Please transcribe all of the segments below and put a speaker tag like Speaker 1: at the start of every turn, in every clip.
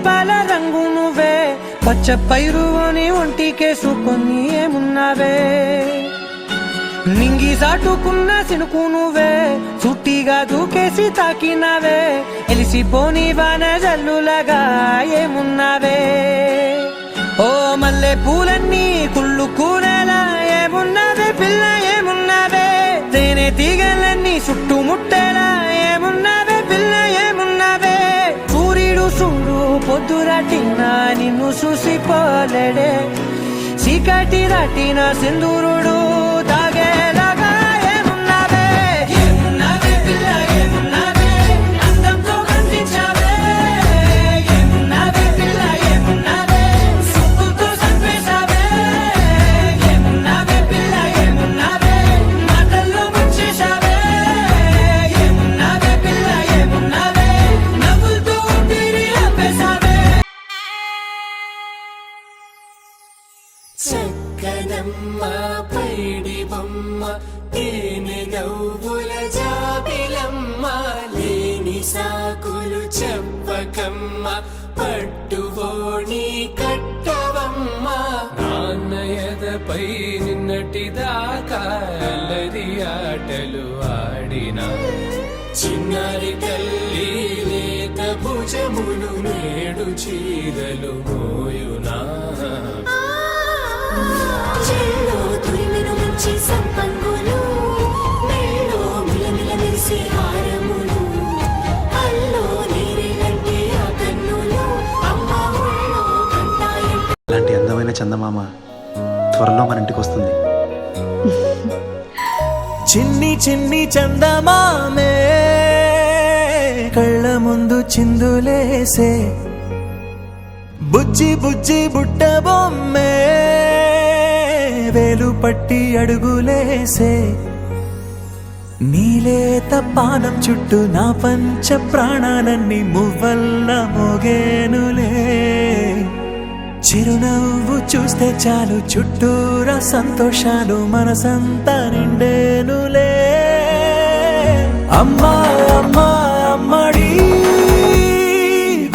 Speaker 1: పాల రంగు నువ్వే, పచ్చ పైరుని ఒంటికేసుకొని ఏమున్నావే. నింగి సాటుకున్న సినుకు నువ్వే, చుట్టిగా దూకేసి తాకినావే. ఎలిసిపోని వాన జల్లులగా ఏమున్నావే. ఓ మల్లె పూలన్నీ కుళ్ళు కూరేలా ఏమున్నావే పిల్ల ఏమున్నావే. తేనె తీగలన్నీ చుట్టుముట్టేలా ఏమున్నావే పిల్ల ఏమున్నావే. సూర్యుడు చూడు పొద్దురాటిన నిన్ను చూసిపోలేడే, చీకటి రాటిన సింధూరుడు తాగేలాగా ఏమున్నావే. ఏమున్నావే పిల్ల ఏమున్నావే, అందంతో కనిపించావే. ఏమున్నావే పిల్ల ఏమున్నావే, సుక్కుతో చంపేశావే. ఏమున్నావే పిల్ల ఏమున్నావే, మాటల్లో ముంచేశావే. ఏమున్నావే పిల్ల ఏమున్నావే, నవ్వులతో ఊపిరి ఆపేశావే.
Speaker 2: చక్కనమ్మ పైడి బొమ్మ, తేనె నవ్వుల జాబిలమ్మ. లేని సాకులు చెప్పకమ్మ, పట్టువోణి కట్టవమ్మ. నాన్నయదపై నిన్నటిదాకా అల్లరి ఆటలు ఆడిన చిన్నారి తల్లి లేత భుజములు నేడు చీరలు మోయునా. చెల్లో తురిమెను మంచి సంపంగులు, మెళ్ళో మిలమిల మెరిసే హారములు. అల్లో నీరేలంటే ఆ కన్నులు, అమ్మ ఒళ్ళో కంటాయంటే.
Speaker 3: అలాంటి అందమైన చందమామ త్వరలో మన ఇంటికి వస్తుంది.
Speaker 4: చిన్ని చిన్ని చందమామే కళ్ళ ముందు చిందులేసే, బుజ్జి బుజ్జి బుట్ట బొమ్మే వేలు పట్టి అడుగులేసే. నీలేత పానం చుట్టూ నా పంచ ప్రాణాలన్నీ మువ్వల్ల మోగేనులే. చిరునవ్వు చూస్తే చాలు చుట్టూరా సంతోషాలు మనసంతా నిండేనులే. అమ్మా అమ్మా అమ్మడి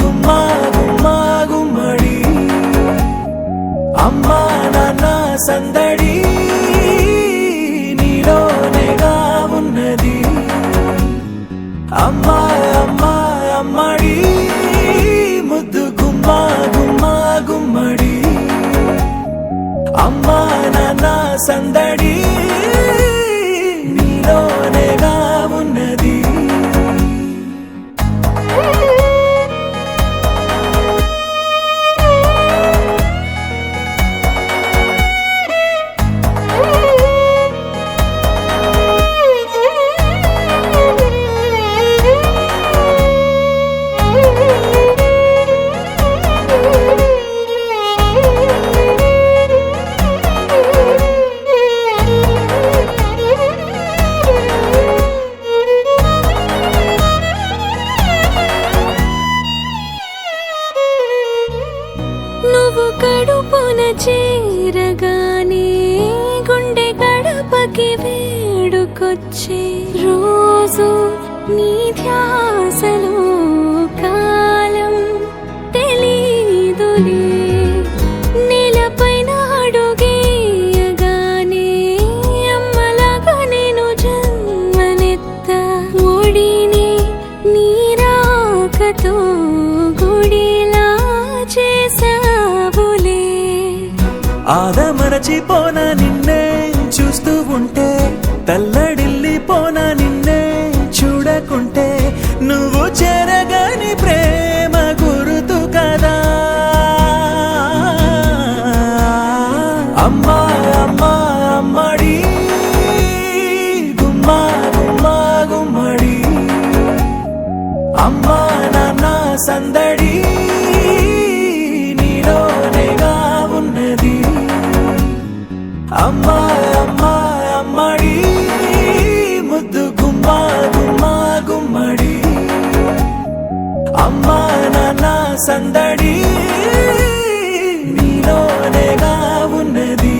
Speaker 4: గుమ్మా గుమ్మా గుమ్మడి, అమ్మా నాన్న సందడి నీలోనేగా ఉన్నది. అమ్మా అమ్మా అమ్మడి ముద్దు గుమ్మా గుమ్మా గుమ్మడి, అమ్మా నాన్న సందడి నీలోనేగా ఉన్నది.
Speaker 5: నువ్వు కడుపున చేరగానే గుండె గడపకి వేడుకొచ్చే రోజు, నీ ధ్యాసలో కాలం తెలీదులే. నేలపైన అడుగేయగానే అమ్మలాగా నేను జన్మనెత్త. ఒడిని నీ రాకతో గుడిలా చేసావులే.
Speaker 4: ఆదమరచిపోనా నిన్నే చూస్తూ ఉంటే, తల్లడిల్లిపోనా నిన్నే చూడకుంటే. నువ్వు చెరగని ప్రేమ గురుతు కదా. అమ్మా అమ్మా అమ్మడి గుమ్మా గుమ్మా గుమ్మడి, అమ్మా నాన్న సందడి నీలోనేగా ఉన్నది. అమ్మా అమ్మా అమ్మడి ముద్దు గుమ్మా గుమ్మా గుమ్మడి, అమ్మా నాన్న సందడి నీలోనేగా ఉన్నది.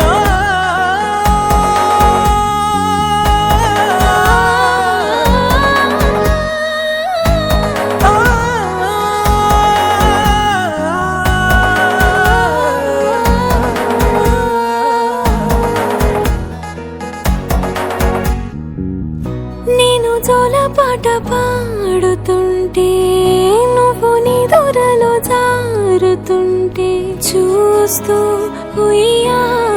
Speaker 4: ఆ
Speaker 5: జోల పాట పాడుతుంటే నువ్వు నీ దూరలో జారుతుంటే చూస్తూ ఉయ్యాల